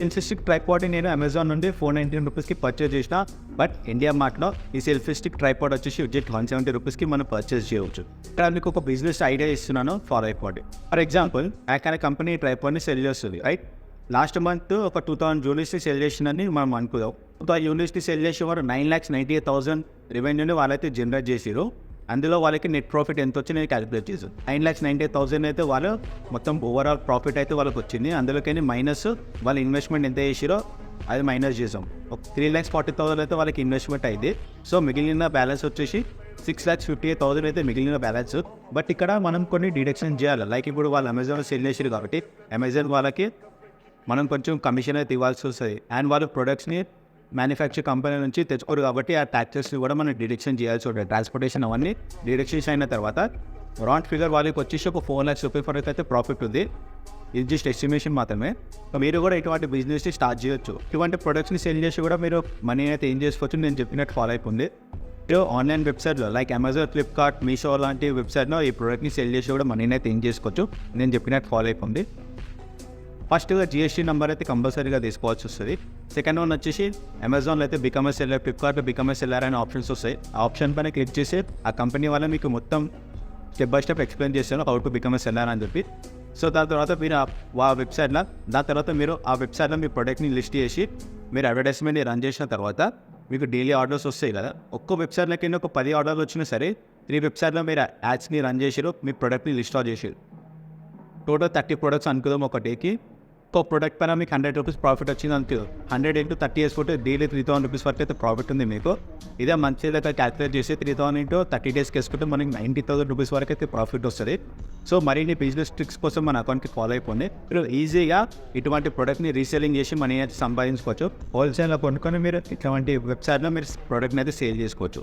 Selfie stick tripod నేను Amazon నుండి ₹499కి purchase చేసిన. బట్ ఇండియా మార్ట్లో ఈ సెల్ఫీ స్టిక్ ట్రైపాడ్ వచ్చేసి జస్ట్ ₹170కి మనం పర్చేజ్ చేయవచ్చు. ఇక్కడ మీకు ఒక బిజినెస్ ఐడియా ఇస్తున్నాను, ఫాలో అయిపోండి. ఫర్ ఎగ్జాంపుల్ యాక్ అనే కంపెనీ ట్రైపాడ్ని సెల్ చేస్తుంది, రైట్? లాస్ట్ మంత్ ఒక 2000 యూనిట్స్ని సెల్ చేసిందని మనం అనుకుందాం. 2000 యూనిట్స్ని సెల్ చేసే వారు 9,98,000 రెవెన్యూని వాళ్ళైతే జనరేట్ చేసారు. అందులో వాళ్ళకి నెట్ ప్రాఫిట్ ఎంత వచ్చి నేను క్యాలిక్యులేట్ చేశాను. 9,98,000 అయితే వాళ్ళు మొత్తం ఓవరాల్ ప్రాఫిట్ అయితే వాళ్ళకి వచ్చింది. అందులోకి మైనస్ వాళ్ళ ఇన్వెస్ట్మెంట్ ఎంత చేసిరో అది మైనస్ చేసాం. ఒక 3,40,000 అయితే వాళ్ళకి ఇన్వెస్ట్మెంట్ అయింది. సో మిగిలిన బ్యాలెన్స్ వచ్చేసి 6,58,000 అయితే మిగిలిన బ్యాలెన్స్. బట్ ఇక్కడ మనం కొన్ని డిడక్షన్ చేయాలి. లైక్ ఇప్పుడు వాళ్ళు అమెజాన్ సెల్ చేసారు కాబట్టి అమెజాన్ వాళ్ళకి మనం కొంచెం కమిషన్ అయితే ఇవ్వాల్సి వస్తుంది. అండ్ వాళ్ళు ప్రొడక్ట్స్ని మ్యానుఫ్యాక్చర్ కంపెనీ నుంచి తెచ్చుకోరు కాబట్టి ఆ ట్యాక్సెస్ని కూడా మనం డిడక్షన్ చేయాల్సి ఉంటుంది. ట్రాన్స్పోర్టేషన్ అవన్నీ డిడక్షన్స్ అయిన తర్వాత రౌండ్ ఫిగర్ వాళ్ళకి వచ్చేసి ఒక ₹4,00,000 వరకు అయితే ప్రాఫిట్ ఉంది. ఇది జస్ట్ ఎస్టిమేషన్ మాత్రమే. మీరు కూడా ఇటువంటి బిజినెస్ని స్టార్ట్ చేయొచ్చు. ఇటువంటి ప్రొడక్ట్స్ని సెల్ చేసి కూడా మీరు మనీ అయితే ఏం చేసుకోవచ్చు, నేను చెప్పినట్టు ఫాలో అయిపోయింది. మీరు ఆన్లైన్ వెబ్సైట్లో లైక్ అమెజాన్, ఫ్లిప్కార్ట్, మీషో లాంటి వెబ్సైట్లో ఈ ప్రోడక్ట్ని సెల్ చేసి కూడా మనీని అయితే ఏం చేసుకోవచ్చు, నేను చెప్పినట్టు ఫాలో అయిపోయింది. ఫస్ట్గా జిఎస్టీ నెంబర్ అయితే కంపల్సరీగా తీసుకోవాల్సి వస్తుంది. సెకండ్ వన్ వచ్చేసి అమెజాన్లో అయితే బికమ్ ఏ సెల్లర్, ఫ్లిప్కార్ట్లో బికమ్ ఏ సెల్లర్ అనే ఆప్షన్స్ వస్తాయి. ఆ ఆప్షన్ పైన క్లిక్ చేసి ఆ కంపెనీ వల్ల మీకు మొత్తం స్టెప్ బై స్టెప్ ఎక్స్ప్లెయిన్ చేస్తాను how to become a seller అని చెప్పి. సో దాని తర్వాత మీరు ఆ వెబ్సైట్లో మీరు ఆ వెబ్సైట్లో మీ ప్రోడక్ట్ని లిస్ట్ చేసి మీరు అడ్వర్టైజ్మెంట్ని రన్ చేసిన తర్వాత మీకు డైలీ ఆర్డర్స్ వస్తాయి కదా. ఒక్కో వెబ్సైట్లోకి ఒక 10 ఆర్డర్లు వచ్చినా సరే 3 వెబ్సైట్లో మీరు యాడ్స్ని రన్ చేసారు, మీ ప్రోడక్ట్ని లిస్ట్ అవుట్ చేసారు. టోటల్ 30 ప్రొడక్ట్స్ అనుకుందాం ఒక డేకి. ఒక ప్రోడక్ట్ పైన మీకు ₹100 ప్రాఫిట్ వచ్చింది అనుకో. 100 × 30 వేసుకుంటే డైలీ ₹3,000 వరకు అయితే ప్రాఫిట్ ఉంది మీకు. ఇదే మంచి దగ్గర క్యాలిక్యులేట్ చేసి 3,000 × 30 డేస్కి వేసుకుంటే మనకి ₹90,000 వరకు అయితే ప్రాఫిట్ వస్తుంది. సో మరిన్ని బిజినెస్ ట్రిక్స్ కోసం మన అకౌంట్కి ఫాలో అయిపోయింది. మీరు ఈజీగా ఇటువంటి ప్రోడక్ట్ని రీసెల్లింగ్ చేసి మనీ అయితే సంపాదించుకోవచ్చు. హోల్సేల్లో కొనుక్కొని మీరు ఇటువంటి వెబ్సైట్లో మీరు ప్రోడక్ట్ని అయితే సేల్ చేసుకోవచ్చు.